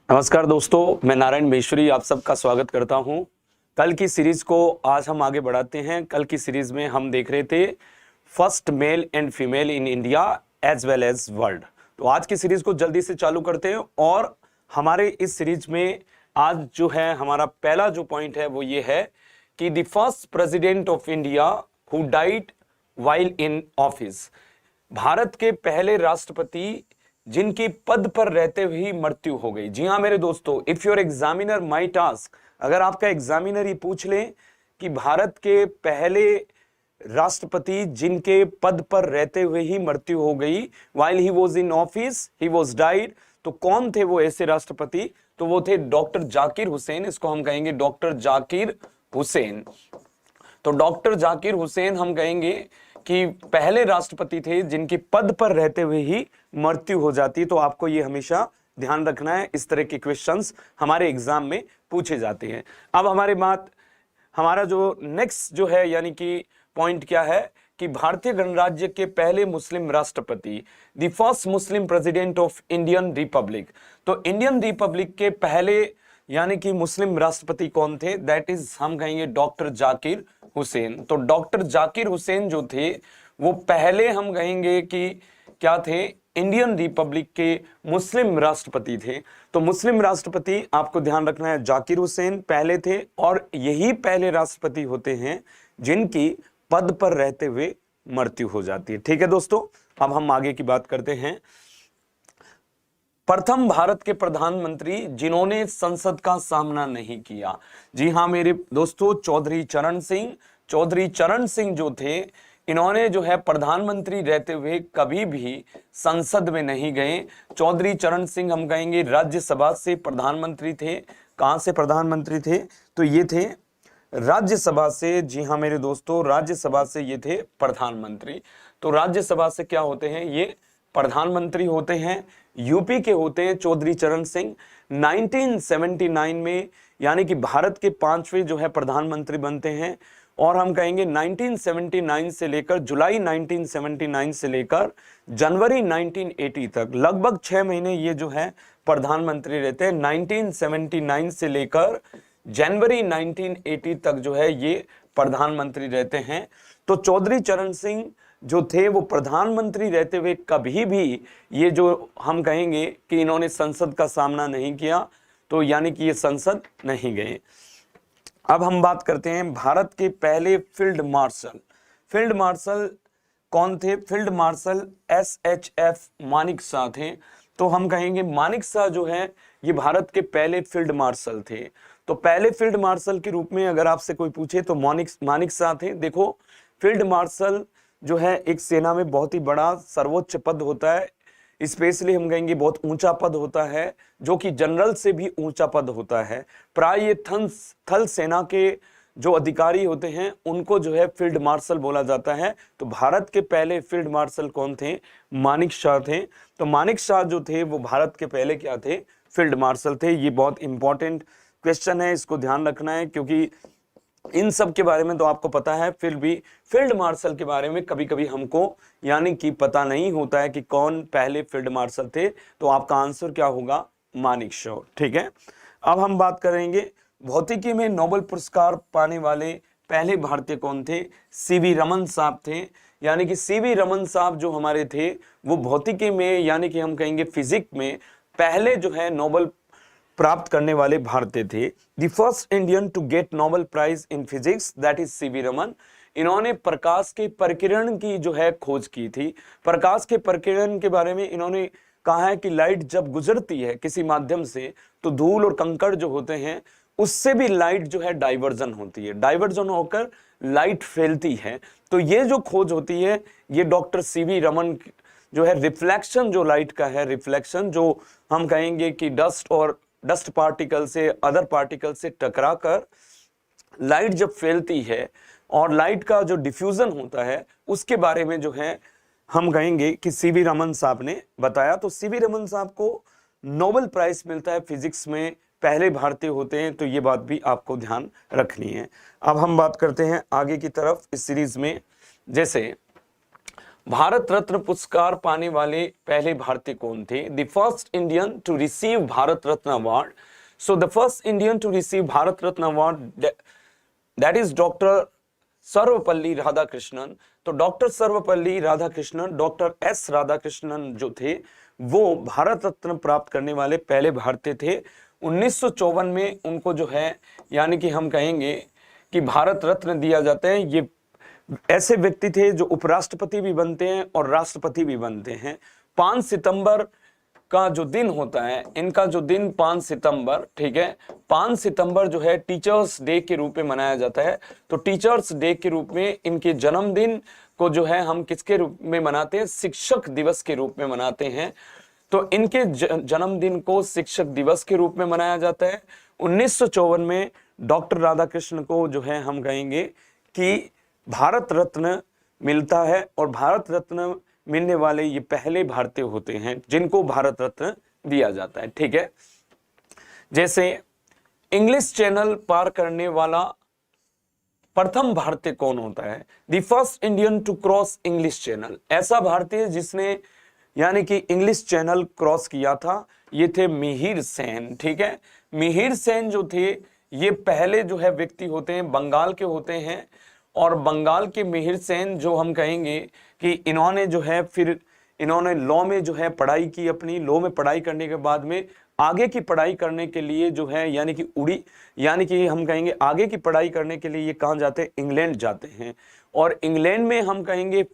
नमस्कार दोस्तों, मैं नारायण मेश्वरी आप सबका स्वागत करता हूं। कल की सीरीज को आज हम आगे बढ़ाते हैं। कल की सीरीज में हम देख रहे थे first male and female in India as well as world. तो आज की सीरीज को जल्दी से चालू करते हैं और हमारे इस सीरीज में आज जो है हमारा पहला जो पॉइंट है वो ये है कि the first president of India who died while in office, Bharat के पहले राष्ट्रपति जिनकी पद पर रहते हुए ही मृत्यु हो गई। जी हां मेरे दोस्तों, if your examiner might ask, अगर आपका एग्जामिनर ये पूछ ले कि भारत के पहले राष्ट्रपति जिनके पद पर रहते हुए ही मृत्यु हो गई, while he was in office he was died, तो कौन थे वो ऐसे राष्ट्रपति? तो वो थे डॉक्टर जाकिर हुसैन। इसको हम कहेंगे डॉक्टर जाकिर हुसैन। तो डॉक्टर जाकिर हुसैन हम कहेंगे कि पहले राष्ट्रपति थे जिनके पद पर रहते हुए ही मृत्यु हो जाती है। तो आपको ये हमेशा ध्यान रखना है, इस तरह के क्वेश्चंस हमारे एग्जाम में पूछे जाते हैं। अब हमारा जो नेक्स्ट जो है यानी कि पॉइंट क्या है कि भारतीय गणराज्य के पहले मुस्लिम राष्ट्रपति, the first Muslim president of Indian Republic. तो इंडियन रिपब्लिक के पहले यानी कि मुस्लिम राष्ट्रपति कौन थे? दैट इज हम कहेंगे डॉक्टर जाकिर हुसैन। तो डॉक्टर जाकिर हुसैन जो थे वो पहले हम कहेंगे कि क्या थे? इंडियन रिपब्लिक के मुस्लिम राष्ट्रपति थे। तो मुस्लिम राष्ट्रपति आपको ध्यान रखना है, जाकिर हुसैन पहले थे और यही पहले राष्ट्रपति होते हैं जिनकी पद पर रहते हुए मृत्यु हो जाती है। ठीक है दोस्तों, अब हम आगे की बात करते हैं। प्रथम भारत के प्रधानमंत्री जिन्होंने संसद का सामना नहीं किया, जी हां मेरे दोस्तों, चौधरी चरण सिंह जो थे, इन्होंने जो है प्रधानमंत्री रहते हुए कभी भी संसद में नहीं गए। चौधरी चरण सिंह हम कहेंगे राज्यसभा से प्रधानमंत्री थे। कहां से प्रधानमंत्री थे? तो ये थे राज्यसभा से। जी हां मेरे दोस्तों, राज्यसभा से ये थे प्रधानमंत्री। तो राज्यसभा से क्या होते हैं? ये प्रधानमंत्री होते हैं। यूपी के होते हैं चौधरी चरण सिंह। 1979 में यानी कि भारत के 5वें जो है प्रधानमंत्री बनते हैं। और हम कहेंगे 1979 से लेकर जुलाई 1979 से लेकर जनवरी 1980 तक लगभग 6 महीने ये जो है प्रधानमंत्री रहते हैं। 1979 से लेकर जनवरी 1980 तक जो है ये प्रधानमंत्री रहते हैं। तो चौधरी चरण सिंह जो थे वो प्रधानमंत्री रहते हुए कभी भी ये जो हम कहेंगे कि इन्होंने संसद का सामना नहीं किया, तो यानी कि ये संसद नहीं गए। अब हम बात करते हैं भारत के पहले फील्ड मार्शल कौन थे? फील्ड मार्शल SHF मानेकशॉ थे। तो हम कहेंगे मानेकशॉ जो है ये भारत के पहले फील्ड मार्शल थे। तो पहले फील्ड मार्शल के रूप में अगर आपसे कोई पूछे तो मानेकशॉ थे। देखो, फील्ड मार्शल जो है एक सेना में बहुत ही बड़ा सर्वोच्च पद होता है, स्पेशली हम कहेंगे बहुत ऊंचा पद होता है, जो कि जनरल से भी ऊंचा पद होता है। प्राय ये थल सेना के जो अधिकारी होते हैं उनको जो है फील्ड मार्शल बोला जाता है। तो भारत के पहले फील्ड मार्शल कौन थे? मानेकशॉ थे। तो मानेकशॉ जो थे वो भारत के पहले क्या थे? फील्ड मार्शल थे। ये बहुत इंपॉर्टेंट क्वेश्चन है, इसको ध्यान रखना है, क्योंकि इन सब के बारे में तो आपको पता है, फिर भी फील्ड मार्शल के बारे में कभी कभी हमको यानी कि पता नहीं होता है कि कौन पहले फील्ड मार्शल थे। तो आपका आंसर क्या होगा? मानेकशॉ। ठीक है, अब हम बात करेंगे भौतिकी में नोबेल पुरस्कार पाने वाले पहले भारतीय कौन थे? सीवी रमन साहब थे। यानी कि सीवी रमन साहब जो हमारे थे वो भौतिकी में यानी कि हम कहेंगे फिजिक्स में पहले जो है नोबेल प्राप्त करने वाले भारतीय थे। The first Indian to get Nobel prize in physics that is C V Raman. इन्होंने प्रकाश के प्रकीर्णन की जो है खोज की थी। प्रकाश के प्रकीर्णन के बारे में इन्होंने कहा है कि लाइट जब गुजरती है किसी माध्यम से तो धूल और कंकड़ जो होते हैं उससे भी लाइट जो है डाइवर्जन होती है, डाइवर्जन होकर लाइट फैलती है। तो ये जो खोज होती है ये डॉक्टर सीवी रमन जो है रिफ्लेक्शन जो लाइट का है, रिफ्लेक्शन जो हम कहेंगे कि डस्ट पार्टिकल से अदर पार्टिकल से टकराकर लाइट जब फैलती है और लाइट का जो डिफ्यूजन होता है उसके बारे में जो है हम कहेंगे कि सीवी रमन साहब ने बताया। तो सीवी रमन साहब को नोबेल प्राइज मिलता है फिजिक्स में, पहले भारतीय होते हैं। तो ये बात भी आपको ध्यान रखनी है। अब हम बात करते हैं आगे की तरफ इस सीरीज में। जैसे भारत रत्न पुरस्कार पाने वाले पहले भारतीय कौन थे? The first Indian to receive Bharat Ratna award. So the first Indian to receive Bharat Ratna award that is doctor Sarvepalli Radhakrishnan. तो doctor Sarvepalli Radhakrishnan, doctor S Radhakrishnan जो थे वो भारत रत्न प्राप्त करने वाले पहले भारतीय थे. 1954 में उनको जो है यानी कि हम कहेंगे कि भारत रत्न दिया जाता है. ये ऐसे व्यक्ति थे जो उपराष्ट्रपति भी बनते हैं और राष्ट्रपति भी बनते हैं. 5 सितंबर का जो दिन होता है, इनका जो दिन 5 सितंबर, ठीक है, 5 सितंबर जो है टीचर्स डे के रूप में मनाया जाता है. तो टीचर्स डे के रूप में इनके जन्मदिन को जो है हम किसके रूप में मनाते हैं? शिक्षक दिवस के रूप में मनाते हैं. तो इनके जन्मदिन को शिक्षक दिवस के रूप में मनाया जाता है. 1954 में डॉक्टर राधाकृष्ण को जो है हम कहेंगे कि भारत रत्न मिलता है और भारत रत्न मिलने वाले ये पहले भारतीय होते हैं जिनको भारत रत्न दिया जाता है. ठीक है, जैसे इंग्लिश चैनल पार करने वाला प्रथम भारतीय कौन होता है? The first Indian to cross English channel. ऐसा भारतीय जिसने यानी कि इंग्लिश चैनल क्रॉस किया था, ये थे मिहिर सेन. ठीक है, मिहिर सेन जो थे ये पहले जो है व्यक्ति होते हैं, बंगाल के होते हैं. और बंगाल के मिहिर सेन जो हम कहेंगे कि इन्होंने जो है फिर इन्होंने लॉ में जो है पढ़ाई की. अपनी लॉ में पढ़ाई करने के बाद में आगे की पढ़ाई करने के लिए जो है यानी कि हम कहेंगे आगे की पढ़ाई करने के लिए ये कहाँ जाते हैं? इंग्लैंड जाते हैं. और इंग्लैंड में हम कहेंगे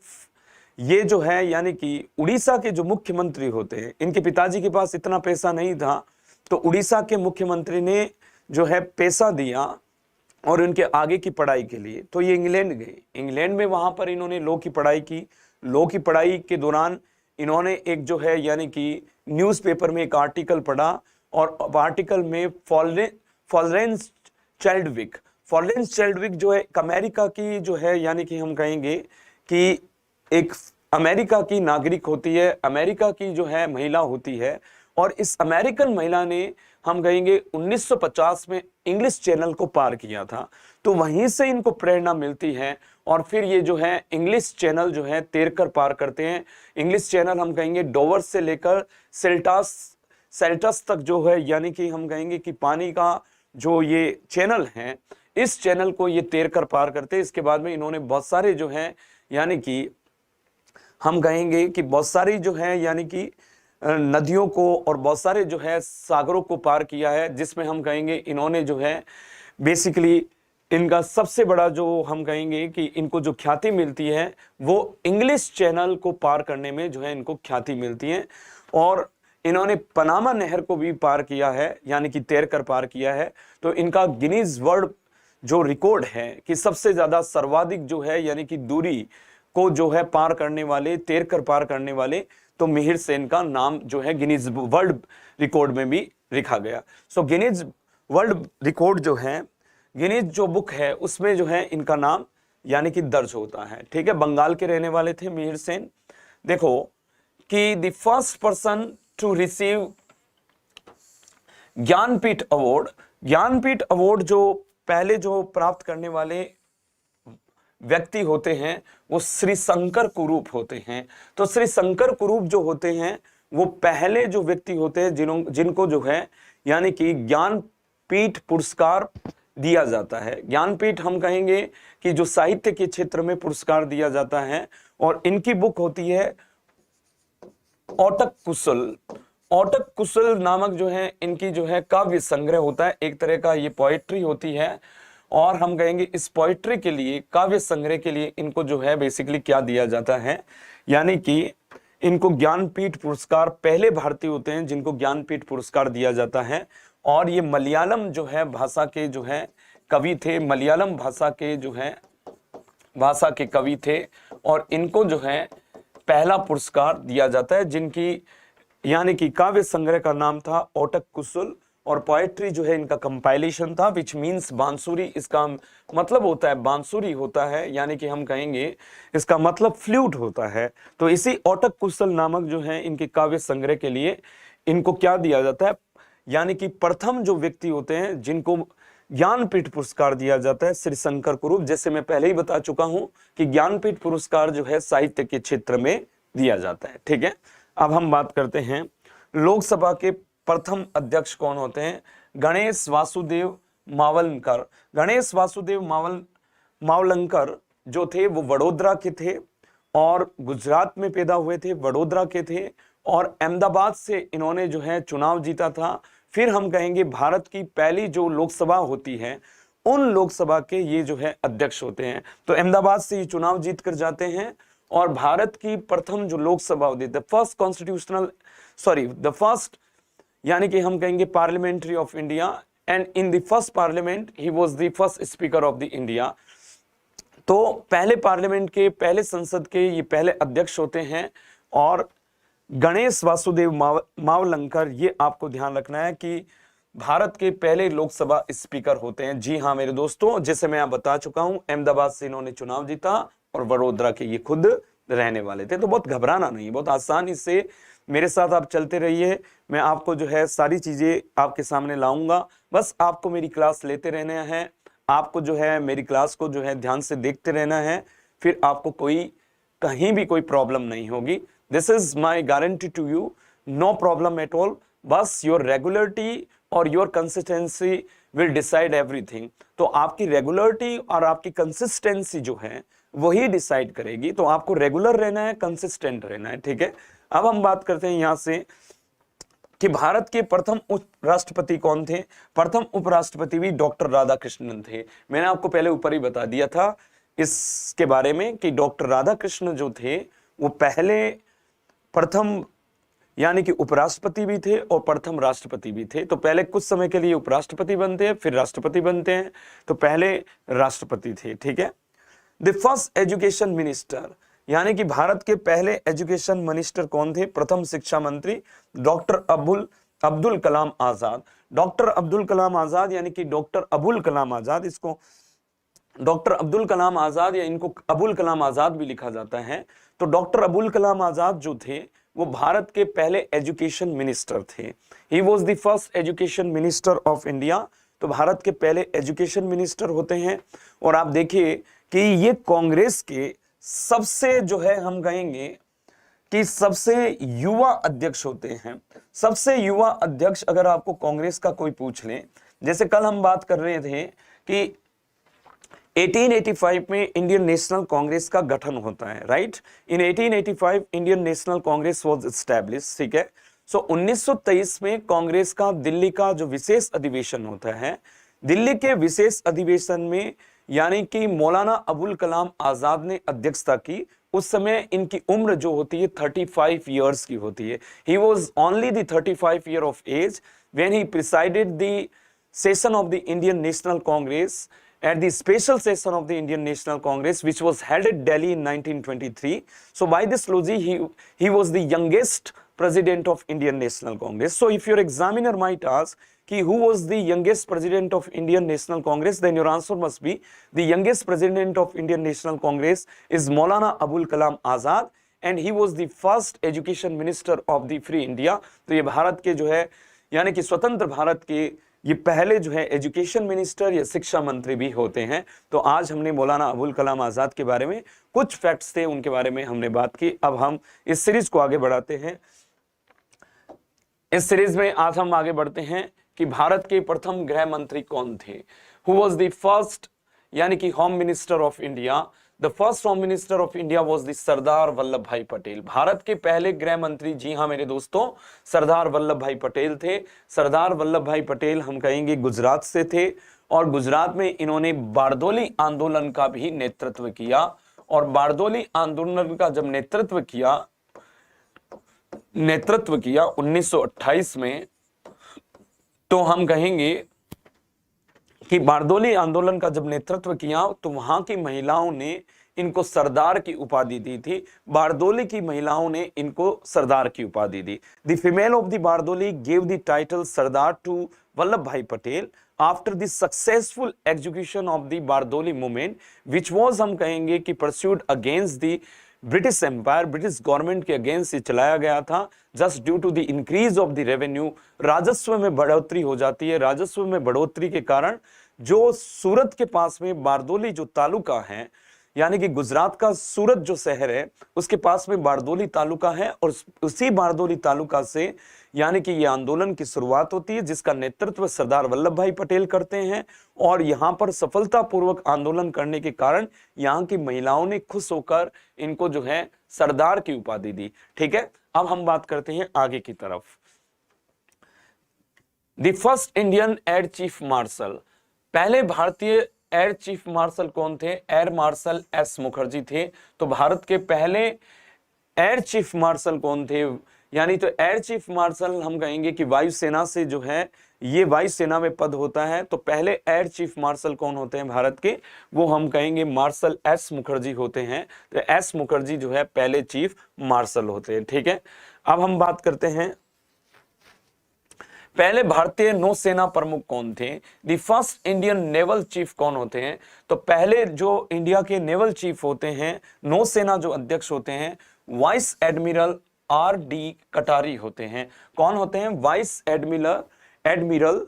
ये जो है यानी कि उड़ीसा के जो मुख्यमंत्री होते हैं, इनके पिताजी के पास इतना पैसा नहीं था, तो उड़ीसा के मुख्यमंत्री ने जो है पैसा दिया और उनके आगे की पढ़ाई के लिए. तो ये इंग्लैंड गए. इंग्लैंड में वहां पर इन्होंने लॉ की पढ़ाई की. लॉ की पढ़ाई के दौरान इन्होंने एक जो है यानी कि न्यूज़पेपर में एक आर्टिकल पढ़ा और आर्टिकल में फ्लोरेंस चैडविक जो है एक अमेरिका की जो है यानी कि हम कहेंगे कि एक अमेरिका की नागरिक होती है, अमेरिका की जो है महिला होती है. और इस अमेरिकन महिला ने हम कहेंगे 1950 में इंग्लिश चैनल को पार किया था. तो वहीं से इनको प्रेरणा मिलती है और फिर ये जो है इंग्लिश चैनल जो है तैरकर पार करते हैं. इंग्लिश चैनल हम कहेंगे डोवर से लेकर सेल्टस तक जो है यानी कि हम कहेंगे कि पानी का जो ये चैनल है, इस चैनल को ये तैरकर पार करते हैं. इसके बाद में इन्होंने बहुत सारे जो है यानी कि हम कहेंगे कि बहुत सारी जो है यानी कि नदियों को और बहुत सारे जो है सागरों को पार किया है, जिसमें हम कहेंगे इन्होंने जो है बेसिकली इनका सबसे बड़ा जो हम कहेंगे कि इनको जो ख्याति मिलती है वो इंग्लिश चैनल को पार करने में जो है इनको ख्याति मिलती है. और इन्होंने पनामा नहर को भी पार किया है यानी कि तैरकर पार किया है. तो इनका गिनीज वर्ल्ड जो रिकॉर्ड है कि सबसे ज्यादा सर्वाधिक जो है यानी कि दूरी को जो है पार करने वाले, तैरकर पार करने वाले, तो मिहिर सेन का नाम जो है गिनीज वर्ल्ड रिकॉर्ड में भी लिखा गया. सो गिनीज वर्ल्ड रिकॉर्ड जो है, गिनीज जो बुक है उसमें जो है इनका नाम यानी कि दर्ज होता है. ठीक है, बंगाल के रहने वाले थे मिहिर सेन. देखो कि the first person to receive Jnanpith award जो पहले जो प्राप्त करने वाले व्यक्ति होते हैं वो श्री शंकर कुरूप होते हैं. तो श्री शंकर कुरूप जो होते हैं वो पहले जो व्यक्ति होते हैं जिनको जो है यानी कि ज्ञानपीठ पुरस्कार दिया जाता है. ज्ञानपीठ हम कहेंगे कि जो साहित्य के क्षेत्र में पुरस्कार दिया जाता है. और इनकी बुक होती है ओटक कुशल नामक जो है इनकी जो है काव्य संग्रह होता है. एक तरह का ये पोएट्री होती है. और हम कहेंगे इस पोएट्री के लिए, काव्य संग्रह के लिए इनको जो है बेसिकली क्या दिया जाता है यानी कि इनको ज्ञानपीठ पुरस्कार, पहले भारतीय होते हैं जिनको ज्ञानपीठ पुरस्कार दिया जाता है. और ये मलयालम जो है भाषा के जो है कवि थे, मलयालम भाषा के जो है भाषा के कवि थे. और इनको जो है पहला पुरस्कार दिया जाता है जिनकी यानी कि काव्य संग्रह का नाम था ओटक कुशल और पोएट्री जो है इनका कंपाइलेशन था विच मीन्स बांसुरी. इसका मतलब होता है बांसुरी होता है यानी कि हम कहेंगे इसका मतलब फ्लूट होता है. तो इसी ओटक कुशल नामक जो है इनके काव्य संग्रह के लिए इनको क्या दिया जाता है यानी कि प्रथम जो व्यक्ति होते हैं जिनको ज्ञानपीठ पुरस्कार दिया जाता है श्री शंकर कुरूप। जैसे मैं पहले ही बता चुका हूं कि ज्ञानपीठ पुरस्कार जो है साहित्य के क्षेत्र में दिया जाता है। ठीक है, अब हम बात करते हैं लोकसभा के प्रथम अध्यक्ष कौन होते हैं। गणेश वासुदेव मावलंकर। गणेश वासुदेव मावलंकर जो थे वो वडोदरा के थे और गुजरात में पैदा हुए थे, वडोदरा के थे, और अहमदाबाद से इन्होंने जो है चुनाव जीता था। फिर हम कहेंगे भारत की पहली जो लोकसभा होती है उन लोकसभा के ये जो है अध्यक्ष होते हैं। तो अहमदाबाद से ये चुनाव जीत कर जाते हैं और भारत की प्रथम जो लोकसभा होती है, द फर्स्ट यानी कि हम कहेंगे parliamentary of India, and in the first parliament he was the first speaker of the India. तो पहले पार्लियामेंट के, पहले संसद के ये पहले अध्यक्ष होते हैं। और गणेश वासुदेव मावलंकर, ये आपको ध्यान रखना है कि भारत के पहले लोकसभा स्पीकर होते हैं। जी हाँ मेरे दोस्तों, जैसे मैं आप बता चुका हूं, अहमदाबाद से इन्होंने चुनाव जीता और वडोदरा के ये खुद रहने वाले थे। तो बहुत घबराना नहीं, बहुत आसानी से मेरे साथ आप चलते रहिए। मैं आपको जो है सारी चीजें आपके सामने लाऊंगा, बस आपको मेरी क्लास लेते रहना है, आपको जो है मेरी क्लास को जो है ध्यान से देखते रहना है, फिर आपको कहीं भी कोई प्रॉब्लम नहीं होगी। This is my guarantee to you, no problem at all. बस योर रेगुलरिटी और your consistency will decide everything. तो आपकी रेगुलरिटी और आपकी कंसिस्टेंसी जो है वही डिसाइड करेगी। तो आपको रेगुलर रहना है, कंसिस्टेंट रहना है। ठीक है, अब हम बात करते हैं यहां से कि भारत के प्रथम उपराष्ट्रपति कौन थे। प्रथम उपराष्ट्रपति भी डॉक्टर राधाकृष्णन थे। मैंने आपको पहले ऊपर ही बता दिया था इसके बारे में कि डॉक्टर राधाकृष्णन जो थे वो पहले प्रथम यानी कि उपराष्ट्रपति भी थे और प्रथम राष्ट्रपति भी थे। तो पहले कुछ समय के लिए उपराष्ट्रपति बनते हैं, फिर राष्ट्रपति बनते हैं, तो पहले राष्ट्रपति थे। ठीक है, द फर्स्ट एजुकेशन मिनिस्टर यानी कि भारत के पहले एजुकेशन मिनिस्टर कौन थे। प्रथम शिक्षा मंत्री डॉक्टर अब्दुल कलाम आजाद। डॉक्टर अब्दुल कलाम आजाद यानी कि डॉक्टर अबुल कलाम आजाद, इसको डॉक्टर अब्दुल कलाम आजाद या इनको अबुल कलाम आजाद भी लिखा जाता है। तो डॉक्टर अबुल कलाम आजाद जो थे वो भारत के पहले एजुकेशन मिनिस्टर थे। He was the first education minister of India. तो भारत के पहले एजुकेशन मिनिस्टर होते हैं। और आप देखिए कि ये कांग्रेस के सबसे जो है हम कहेंगे कि सबसे युवा अध्यक्ष होते हैं। सबसे युवा अध्यक्ष अगर आपको कांग्रेस का कोई पूछ ले, जैसे कल हम बात कर रहे थे कि 1885 में इंडियन नेशनल कांग्रेस का गठन होता है, right. In 1885 Indian National Congress was established. ठीक है, सो 1923 में कांग्रेस का दिल्ली का जो विशेष अधिवेशन होता है, दिल्ली के विशेष अधिवेशन में यानी कि मौलाना अबुल कलाम आजाद ने अध्यक्षता की। उस समय इनकी उम्र जो होती है 35 इयर्स की होती है। He was only the 35 year of age when he presided the session of the Indian National Congress at the special session of the Indian National Congress which was held at Delhi in 1923. So by this logic he was the youngest president of Indian National Congress. So if your examiner might ask कि who was the youngest president of Indian National Congress, then your answer must be the youngest president of Indian National Congress is Maulana Abul Kalam Azad and he was the first education minister of the free India. तो ये भारत के जो है यानी कि स्वतंत्र भारत के ये पहले जो है एजुकेशन मिनिस्टर या शिक्षा मंत्री भी होते हैं। तो आज हमने मौलाना अबुल कलाम आजाद के बारे में कुछ फैक्ट्स थे, उनके बारे में हमने बात की। अब हम इस सीरीज को आगे बढ़ाते हैं। इस सीरीज में आज हम आगे बढ़ते हैं कि भारत के प्रथम गृह मंत्री कौन थे। हु वाज द फर्स्ट यानी कि home minister of India. The first home minister of India was the Sardar Vallabhbhai Patel. Bharat के पहले गृह मंत्री, जी हाँ मेरे दोस्तों, सरदार वल्लभ भाई पटेल थे। सरदार वल्लभ भाई पटेल हम कहेंगे गुजरात से थे और गुजरात में इन्होंने बारदोली आंदोलन का भी नेतृत्व किया। और बारदोली आंदोलन का जब नेतृत्व किया 1928 में, तो हम कहेंगे कि बारदोली आंदोलन का जब नेतृत्व किया तो वहां की महिलाओं ने इनको सरदार की उपाधि दी थी। बारदोली की महिलाओं ने इनको सरदार की उपाधि दी। The female of the Bardoli gave the title Sardar to Vallabhbhai Patel after the successful execution of the Bardoli movement which was हम कहेंगे कि pursued against the British empire. British government के अगेंस्ट चलाया गया था। Just due to the increase of the revenue, राजस्व में बढ़ोतरी हो जाती है। राजस्व में बढ़ोतरी के कारण जो सूरत के पास में बारदोली जो तालुका है, यानी कि गुजरात का सूरत जो शहर है उसके पास में बारदोली तालुका है, और उसी बारदोली तालुका से यानी कि ये आंदोलन की शुरुआत होती है, जिसका नेतृत्व सरदार वल्लभ भाई पटेल करते हैं। और यहाँ पर सफलतापूर्वक आंदोलन करने के कारण यहाँ की महिलाओं ने खुश होकर इनको जो है सरदार की उपाधि दी। ठीक है, अब हम बात करते हैं आगे की तरफ। The first Indian air chief marshal, पहले भारतीय एयर चीफ मार्शल कौन थे? एयर मार्शल एस मुखर्जी थे। तो भारत के पहले एयर चीफ मार्शल कौन थे? यानी तो एयर चीफ मार्शल हम कहेंगे कि वायुसेना से जो है ये वायुसेना में पद होता है। तो पहले एयर चीफ मार्शल कौन होते हैं भारत के? वो हम कहेंगे मार्शल एस मुखर्जी होते हैं। तो एस मुखर्जी जो है पहले चीफ मार्शल होते हैं। ठीक है, अब हम बात करते हैं पहले भारतीय नौसेना प्रमुख कौन थे? The first Indian naval chief कौन होते हैं? तो पहले जो इंडिया के नेवल चीफ होते हैं, नौसेना जो अध्यक्ष होते हैं, वाइस एडमिरल आर डी कटारी होते हैं। कौन होते हैं? वाइस एडमिरल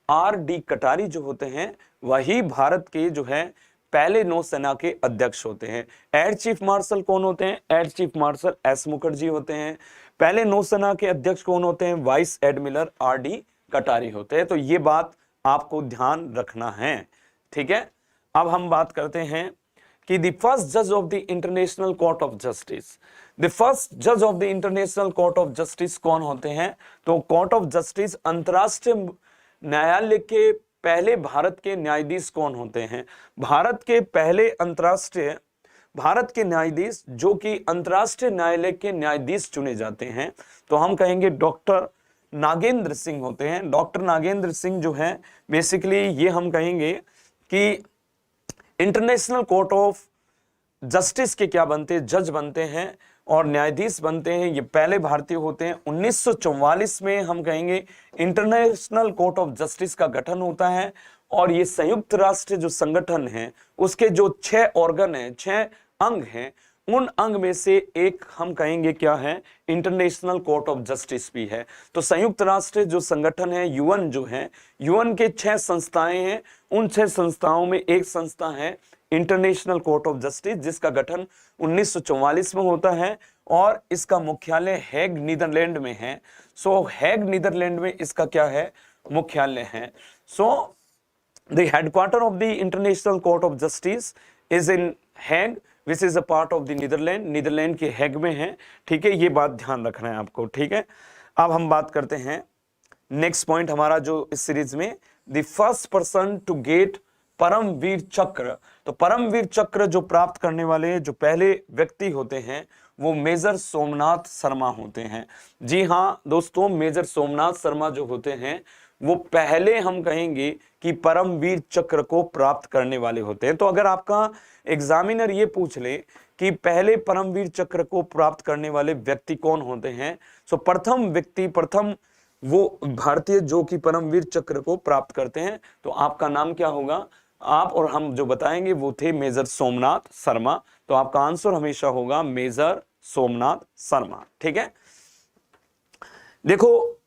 आर डी कटारी जो होते हैं वही भारत के जो है पहले नौसेना के अध्यक्ष होते हैं। एयर चीफ मार्शल कौन होते हैं? Air chief marshal S Mukherjee होते हैं। पहले नौसेना के अध्यक्ष कौन होते हैं? वाइस एडमिरल आर डी कटारी होते हैं। तो ये बात आपको ध्यान रखना है। ठीक है, अब हम बात करते हैं कि द फर्स्ट जज of the international court of justice, the first जज of the international court of justice कौन होते हैं? तो कोर्ट ऑफ जस्टिस अंतरराष्ट्रीय न्यायालय के पहले भारत के न्यायाधीश कौन होते हैं? भारत के पहले भारत के न्यायाधीश जो कि अंतरराष्ट्रीय न्यायालय के न्यायाधीश चुने जाते हैं, तो हम कहेंगे डॉक्टर नागेंद्र सिंह होते हैं। डॉक्टर नागेंद्र सिंह जो है बेसिकली ये हम कहेंगे कि इंटरनेशनल कोर्ट ऑफ जस्टिस के क्या बनते हैं? जज बनते हैं और न्यायाधीश बनते हैं। ये पहले भारतीय होते हैं। 1944 में हम कहेंगे इंटरनेशनल कोर्ट ऑफ जस्टिस का गठन होता है, और ये संयुक्त राष्ट्र जो संगठन है उसके जो 6 ऑर्गन हैं, 6 अंग हैं, उन अंग में से एक हम कहेंगे क्या है? इंटरनेशनल कोर्ट ऑफ जस्टिस भी है। तो संयुक्त राष्ट्र जो संगठन है, यूएन जो है, यूएन के 6 संस्थाएं हैं। उन 6 संस्थाओं में एक संस्था है इंटरनेशनल कोर्ट ऑफ जस्टिस, जिसका गठन 1944 में होता है, और इसका मुख्यालय हेग नीदरलैंड में है। सो हेग नीदरलैंड में इसका क्या है? मुख्यालय है। सो the headquarter of the International Court of Justice is in Hague, which is a part of the Netherlands. Netherland के हेग में है। ठीक है, ये बात ध्यान रखना है आपको। ठीक है, अब हम बात करते हैं नेक्स्ट पॉइंट हमारा जो इस सीरीज में, the first person to get Paramvir Chakra. तो परमवीर चक्र जो प्राप्त करने वाले जो पहले व्यक्ति होते हैं वो मेजर सोमनाथ शर्मा होते हैं। जी हाँ दोस्तों, मेजर सोमनाथ शर्मा जो होते हैं वो पहले हम कहेंगे कि परमवीर चक्र को प्राप्त करने वाले होते हैं। तो अगर आपका एग्जामिनर ये पूछ ले कि पहले परमवीर चक्र को प्राप्त करने वाले व्यक्ति कौन होते हैं, सो प्रथम वो भारतीय जो कि परमवीर चक्र को प्राप्त करते हैं, तो आपका नाम क्या होगा? आप और हम जो बताएंगे वो थे मेजर सोमनाथ शर्मा। तो आपका आंसर हमेशा होगा मेजर सोमनाथ शर्मा। ठीक है, देखो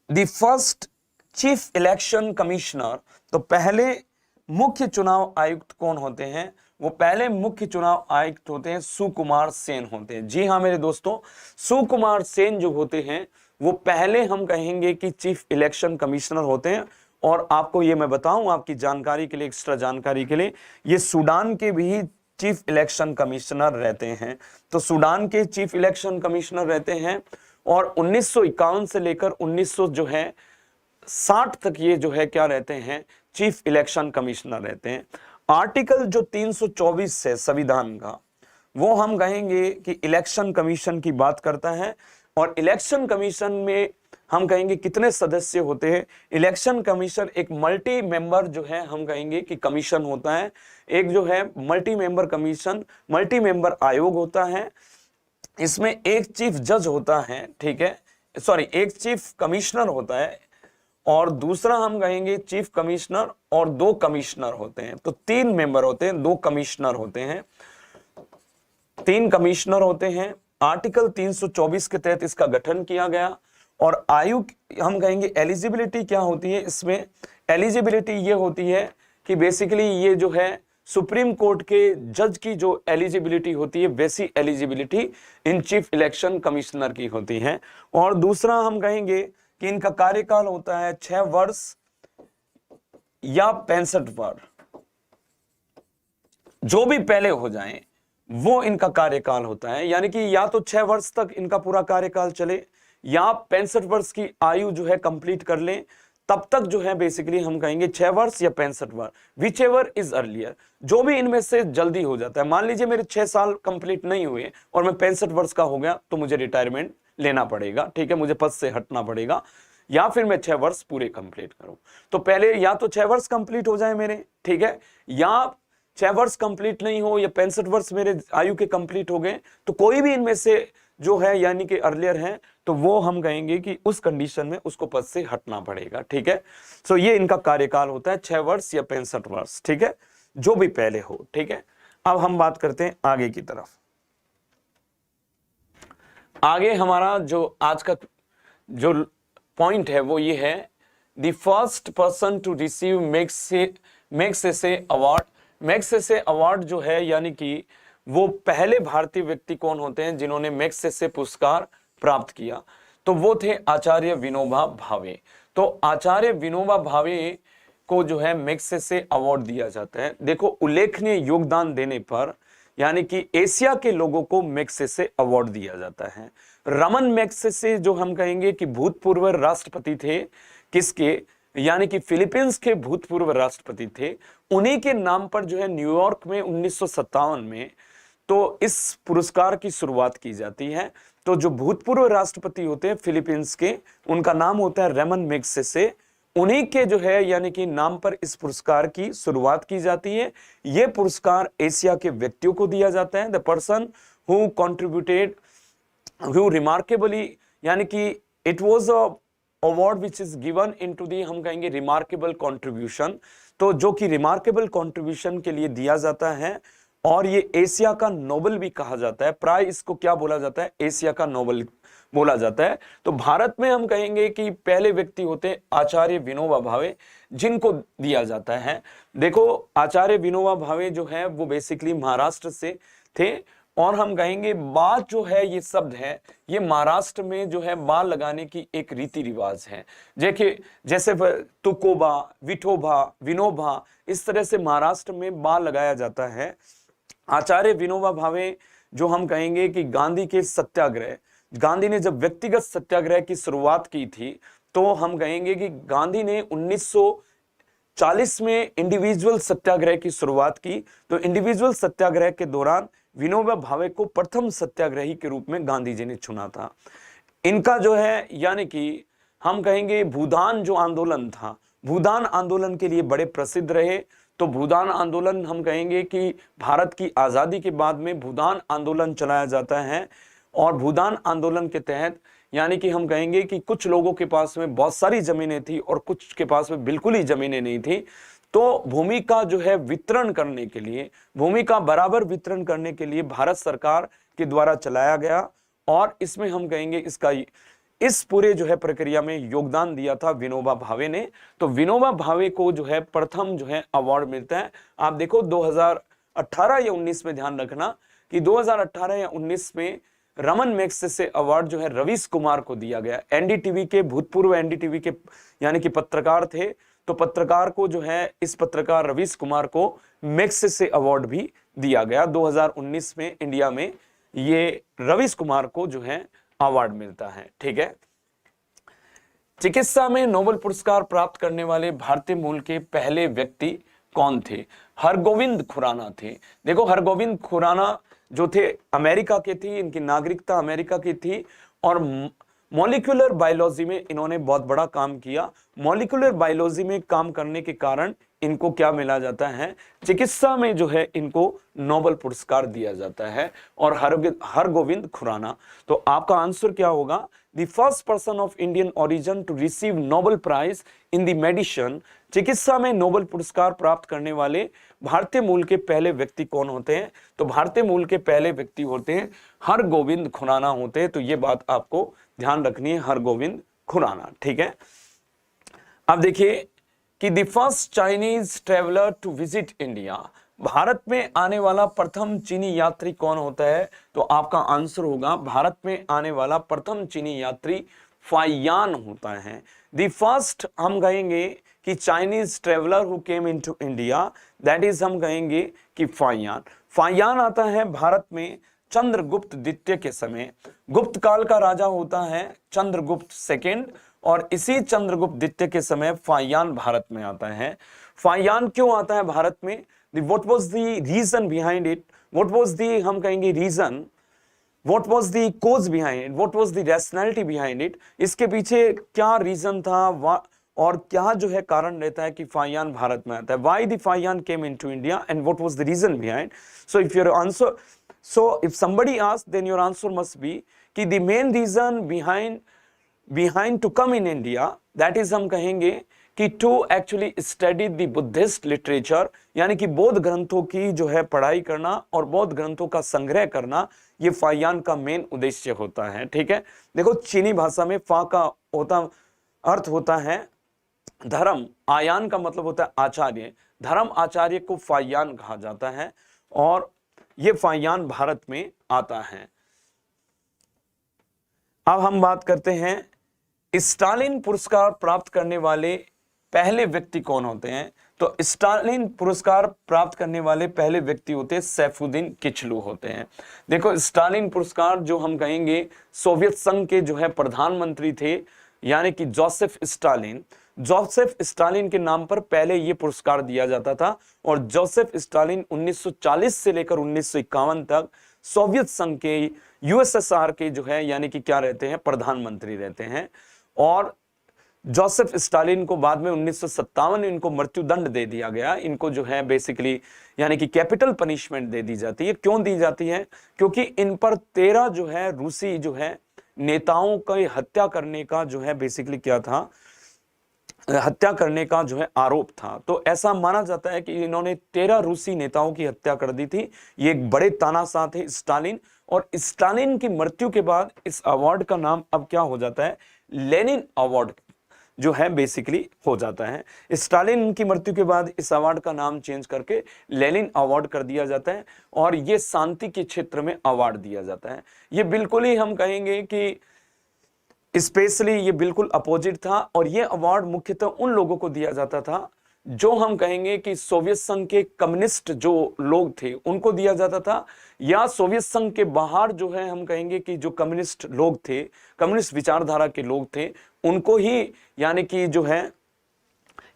the first chief election commissioner, तो पहले मुख्य चुनाव आयुक्त कौन होते हैं? वो पहले मुख्य चुनाव आयुक्त होते हैं सुकुमार सेन होते हैं। जी हाँ मेरे दोस्तों, सुकुमार सेन जो होते हैं वो पहले हम कहेंगे कि चीफ इलेक्शन कमिश्नर होते हैं। और आपको ये मैं बताऊं आपकी जानकारी के लिए, एक्स्ट्रा जानकारी के लिए, ये सूडान के भी चीफ इलेक्शन कमिश्नर रहते हैं। तो सूडान के चीफ इलेक्शन कमिश्नर रहते हैं, और 1951 से लेकर 1960 तक ये जो है क्या रहते हैं? चीफ इलेक्शन कमिश्नर रहते हैं। आर्टिकल जो 324 है संविधान का, वो हम कहेंगे कि इलेक्शन कमीशन की बात करता है। और इलेक्शन कमीशन में हम कहेंगे कितने सदस्य होते हैं? इलेक्शन कमीशन एक मल्टी मेंबर जो है हम कहेंगे कि कमीशन होता है। एक जो है multi member commission, multi member आयोग होता है। इसमें एक चीफ जज होता है, ठीक है, सॉरी, एक चीफ कमिश्नर होता है, और दूसरा हम कहेंगे चीफ कमिश्नर, और 2 कमिश्नर होते हैं। तो 3 मेंबर होते हैं, 2 कमिश्नर होते हैं, 3 कमिश्नर होते हैं। आर्टिकल 324 के तहत इसका गठन किया गया। और आयु हम कहेंगे एलिजिबिलिटी क्या होती है इसमें? एलिजिबिलिटी ये होती है कि बेसिकली ये जो है सुप्रीम कोर्ट के जज की जो एलिजिबिलिटी होती है वैसी eligibility in chief election commissioner की होती है। और दूसरा हम कहेंगे कि इनका कार्यकाल होता है 6 वर्ष या 65 वर्ष, जो भी पहले हो जाए वो इनका कार्यकाल होता है। यानी कि या तो 6 वर्ष तक इनका पूरा कार्यकाल चले या 65 वर्ष की आयु जो है कंप्लीट कर लें, तब तक जो है बेसिकली हम कहेंगे 6 वर्ष या 65 वर्ष, विच एवर इज अर्लियर, जो भी इनमें से जल्दी हो जाता है। मान लीजिए मेरे 6 साल कंप्लीट नहीं हुए और मैं 65 वर्ष का हो गया तो मुझे रिटायरमेंट लेना पड़ेगा, ठीक है, मुझे पद से हटना पड़ेगा, या फिर मैं 6 वर्ष पूरे कंप्लीट करूं। तो पहले या तो 6 वर्ष कंप्लीट हो जाए मेरे, ठीक है, या 6 वर्ष कंप्लीट नहीं हो या 65 वर्ष मेरे आयु के कंप्लीट हो गए, तो कोई भी इनमें से जो है यानी कि अर्लियर है तो वो हम कहेंगे कि उस कंडीशन में उसको पद से हटना पड़ेगा, ठीक है। सो ये इनका कार्यकाल होता है 6 वर्ष या 65 वर्ष, ठीक है, जो भी पहले हो, ठीक है। अब हम बात करते हैं आगे की तरफ। आगे हमारा जो आज का जो पॉइंट है वो ये है, the first person to receive Magsaysay award. Magsaysay award जो है यानी कि वो पहले भारतीय व्यक्ति कौन होते हैं जिन्होंने मैग्सेसे पुरस्कार प्राप्त किया, तो वो थे आचार्य विनोबा भावे। तो आचार्य विनोबा भावे को जो है मैग्सेसे अवार्ड दिया जाता है। देखो, उल्लेखनीय योगदान देने पर यानी कि एशिया के लोगों को मैग्सेसे अवार्ड दिया जाता है। रमन मैग्सेसे जो हम कहेंगे कि भूतपूर्व राष्ट्रपति थे, किसके, यानी कि फिलीपींस के भूतपूर्व राष्ट्रपति थे, उन्हीं के नाम पर जो है न्यूयॉर्क में 1957 में तो इस पुरस्कार की शुरुआत की जाती है। तो जो भूतपूर्व राष्ट्रपति होते हैं फिलीपींस के, उनका नाम होता है रमन मैग्सेसे, उन्हीं के जो है यानी कि नाम पर इस पुरस्कार की शुरुआत की जाती है। यह पुरस्कार एशिया के व्यक्तियों को दिया जाता है। The person who contributed who remarkably, यानी कि it was a award which is given into the, हम कहेंगे रिमार्केबल कंट्रीब्यूशन, तो जो कि रिमार्केबल कंट्रीब्यूशन के लिए दिया जाता है। और ये एशिया का नोबेल भी कहा जाता है। प्राय इसको क्या बोला जाता है, एशिया का नोबेल बोला जाता है। तो भारत में हम कहेंगे कि पहले व्यक्ति होते हैं आचार्य विनोबा भावे, जिनको दिया जाता है। देखो, आचार्य विनोबा भावे जो है वो बेसिकली महाराष्ट्र से थे। और हम कहेंगे बात जो है, ये शब्द है, ये महाराष्ट्र में जो है बाल लगाने की एक रीति रिवाज है। देखिए, जैसे तुकोबा, विठोबा, विनोबा, इस तरह से महाराष्ट्र में बाल लगाया जाता है। आचार्य विनोबा भावे जो हम कहेंगे कि गांधी के सत्याग्रह, गांधी ने जब व्यक्तिगत सत्याग्रह की शुरुआत की थी, तो हम कहेंगे कि गांधी ने 1940 में इंडिविजुअल सत्याग्रह की शुरुआत की। तो इंडिविजुअल सत्याग्रह के दौरान विनोबा भावे को प्रथम सत्याग्रही के रूप में गांधी जी ने चुना था। इनका जो है यानी कि हम कहेंगे भूदान जो आंदोलन था, भूदान आंदोलन के लिए बड़े प्रसिद्ध रहे। तो भूदान आंदोलन हम कहेंगे कि भारत की आज़ादी के बाद में भूदान आंदोलन चलाया जाता है। और भूदान आंदोलन के तहत यानी कि हम कहेंगे कि कुछ लोगों के पास में बहुत सारी जमीनें थी और कुछ के पास में बिल्कुल ही जमीनें नहीं थी। तो भूमि का जो है वितरण करने के लिए, भूमि का बराबर वितरण करने के लिए भारत सरकार के द्वारा चलाया गया। और इसमें हम कहेंगे इसका इस पूरे जो है प्रक्रिया में योगदान दिया था विनोबा भावे ने। तो विनोबा भावे को जो है प्रथम जो है अवार्ड मिलता है। आप देखो 2018 या 19 में ध्यान रखना कि 2018 या 19 में रमन मैग्सेसे अवार्ड जो है रवीश कुमार को दिया गया। एनडीटीवी के भूतपूर्व एनडीटीवी के यानी कि पत्रकार थे। तो पत्रकार को जो है, इस पत्रकार रवीश कुमार को मैग्सेसे अवार्ड भी दिया गया। 2019 में इंडिया में ये रवीश कुमार को जो है अवार्ड मिलता है, ठीक है। चिकित्सा में नोबेल पुरस्कार प्राप्त करने वाले भारतीय मूल के पहले व्यक्ति कौन थे? हरगोविंद खुराना थे। देखो, हरगोविंद खुराना जो थे अमेरिका के थी, इनकी नागरिकता अमेरिका की थी। और मॉलिक्यूलर बायोलॉजी में इन्होंने बहुत बड़ा काम किया। मॉलिक्यूलर बायोलॉजी में काम करने के कारण इनको क्या मिला जाता है, चिकित्सा में जो है इनको नोबेल पुरस्कार दिया जाता है। और हरगोविंद खुराना। तो आपका आंसर क्या होगा? The first person of Indian origin to receive Nobel prize in the medicine. चिकित्सा में नोबेल पुरस्कार प्राप्त करने वाले भारतीय मूल के पहले व्यक्ति कौन होते हैं? तो भारतीय मूल के पहले व्यक्ति होते हैं हरगोविंद खुराना होते हैं। तो ये बात आपको ध्यान रखनी है, हरगोविंद खुराना, ठीक है। अब देखिए कि the first Chinese traveller to visit India, Bharat में आने वाला प्रथम चीनी यात्री कौन होता है? तो आपका आंसर होगा भारत में आने वाला प्रथम चीनी यात्री फाइयान होता है। द फर्स्ट हम कहेंगे कि Chinese traveller who came into India, that is हम कहेंगे कि फाइयान। फाइयान आता है भारत में चंद्रगुप्त द्वितीय के समय। गुप्त काल का राजा होता है चंद्रगुप्त सेकेंड, और इसी चंद्रगुप्त द्वितीय के समय फाइयान भारत में आता है। फाइयान क्यों आता है भारत में? What was the reason behind it? What was the हम कहेंगे reason? What was the cause behind it? What was the rationality behind it? इसके पीछे क्या रीजन था और क्या जो है कारण रहता है कि फाइयान भारत में आता है? Why the Fa-Hien came into India and what was the reason behind? So if somebody asks, then your answer must be कि the main reason behind to come in India, that is हम कहेंगे कि to actually study the Buddhist literature, यानी कि बौद्ध ग्रंथों की जो है पढ़ाई करना और बौद्ध ग्रंथों का संग्रह करना, ये फाइयान का मेन उद्देश्य होता है। ठीक है, देखो चीनी भाषा में फा का अर्थ होता है धर्म, आयान का मतलब होता है आचार्य, धर्म आचार्य को फाइयान कहा जाता है, और ये फाइयान भारत में आता है। अब हम बात करते हैं स्टालिन पुरस्कार प्राप्त करने वाले पहले व्यक्ति कौन होते हैं? तो स्टालिन पुरस्कार प्राप्त करने वाले पहले व्यक्ति होते हैं सैफुद्दीन किचलू होते हैं। देखो स्टालिन पुरस्कार जो हम कहेंगे सोवियत संघ के जो है प्रधानमंत्री थे, यानी कि जोसेफ स्टालिन के नाम पर पहले ये पुरस्कार दिया जाता था, और जोसेफ स्टालिन 1940 से लेकर 1951 तक सोवियत संघ के यूएसएसआर के जो है यानी कि क्या रहते हैं, प्रधानमंत्री रहते हैं। और जोसेफ स्टालिन को बाद में 1957 में इनको मृत्युदंड दे दिया गया, इनको जो है बेसिकली यानी कि कैपिटल पनिशमेंट दे दी जाती है। क्यों दी जाती है? क्योंकि इन पर 13 जो है रूसी जो है नेताओं की हत्या करने का जो है बेसिकली क्या था, हत्या करने का जो है आरोप था। तो ऐसा माना जाता है कि इन्होंने 13 रूसी नेताओं की हत्या कर दी थी। ये एक बड़े तानाशाह थे स्टालिन, और स्टालिन की मृत्यु के बाद इस अवार्ड का नाम अब क्या हो जाता है, लेनिन अवार्ड जो है बेसिकली हो जाता है। स्टालिन की मृत्यु के बाद इस अवार्ड का नाम चेंज करके लेनिन अवार्ड कर दिया जाता है, और ये शांति के क्षेत्र में अवार्ड दिया जाता है। ये बिल्कुल ही हम कहेंगे कि स्पेशली ये बिल्कुल अपोजिट था, और ये अवार्ड मुख्यतः उन लोगों को दिया जाता था जो हम कहेंगे कि सोवियत संघ के कम्युनिस्ट जो लोग थे उनको दिया जाता था, या सोवियत संघ के बाहर जो है हम कहेंगे कि जो कम्युनिस्ट लोग थे, कम्युनिस्ट विचारधारा के लोग थे, उनको ही यानी कि जो है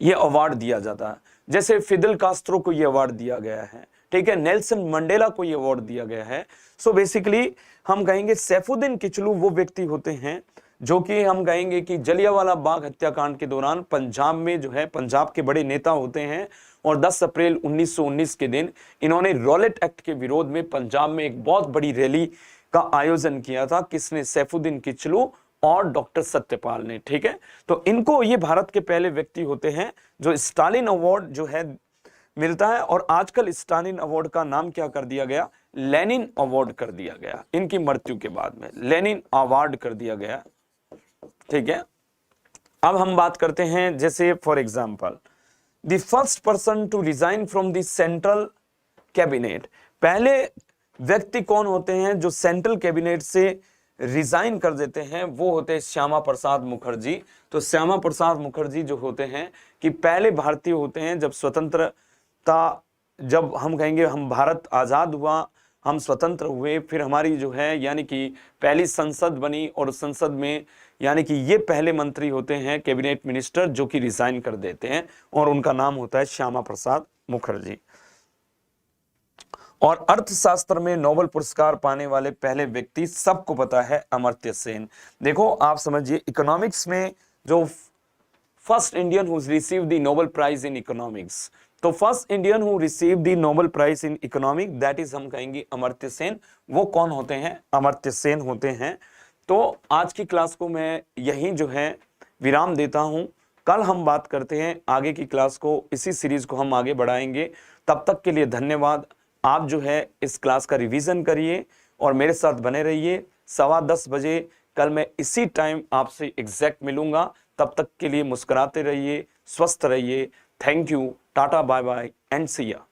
ये अवार्ड दिया जाता है। जैसे फिदेल कास्त्रो को ये अवार्ड दिया गया है, ठीक है, नेल्सन मंडेला को ये अवार्ड दिया गया है। सो बेसिकली हम कहेंगे सैफुद्दीन किचलू वो व्यक्ति होते हैं जो कि हम कहेंगे कि जलियांवाला बाग हत्याकांड के दौरान पंजाब में जो है पंजाब के बड़े नेता होते हैं, और 10 अप्रैल 1919 के दिन इन्होंने रॉलेट एक्ट के विरोध में पंजाब में एक बहुत बड़ी रैली का आयोजन किया था। किसने? सैफुद्दीन किचलू और डॉक्टर सत्यपाल ने। ठीक है, तो इनको ये भारत के पहले व्यक्ति होते हैं जो स्टालिन अवार्ड जो है मिलता है, और आजकल स्टालिन अवार्ड का नाम क्या कर दिया गया, लेनिन अवार्ड कर दिया गया। इनकी मृत्यु के बाद में लेनिन अवार्ड कर दिया गया। ठीक है, अब हम बात करते हैं जैसे for example the first person to resign from the central cabinet, पहले व्यक्ति कौन होते हैं जो सेंट्रल कैबिनेट से रिजाइन कर देते हैं? वो होते हैं श्यामा प्रसाद मुखर्जी। तो श्यामा प्रसाद मुखर्जी जो होते हैं कि पहले भारतीय होते हैं जब स्वतंत्रता, जब हम कहेंगे हम भारत आजाद हुआ, हम स्वतंत्र हुए, फिर हमारी जो है यानी कि पहली संसद बनी, और संसद में यानी कि ये पहले मंत्री होते हैं कैबिनेट मिनिस्टर जो कि रिजाइन कर देते हैं, और उनका नाम होता है श्यामा प्रसाद मुखर्जी। और अर्थशास्त्र में नोबेल पुरस्कार पाने वाले पहले व्यक्ति सबको पता है, अमर्त्य सेन। देखो आप समझिए इकोनॉमिक्स में जो first Indian who received the Nobel prize in economics, तो first Indian who received the Nobel prize in economic, that is हम कहेंगे अमर्त्य सेन। वो कौन होते हैं? अमर्त्य सेन होते हैं। तो आज की क्लास को मैं यहीं जो है विराम देता हूं। कल हम बात करते हैं आगे की क्लास को, इसी सीरीज को हम आगे बढ़ाएंगे। तब तक के लिए धन्यवाद। आप जो है इस क्लास का रिवीजन करिए और मेरे साथ बने रहिए। 10:15 बजे कल मैं इसी टाइम आपसे एग्जैक्ट मिलूंगा। तब तक के लिए मुस्कुराते रहिए, स्वस्थ रहिए। Thank you, tata, bye bye and see या।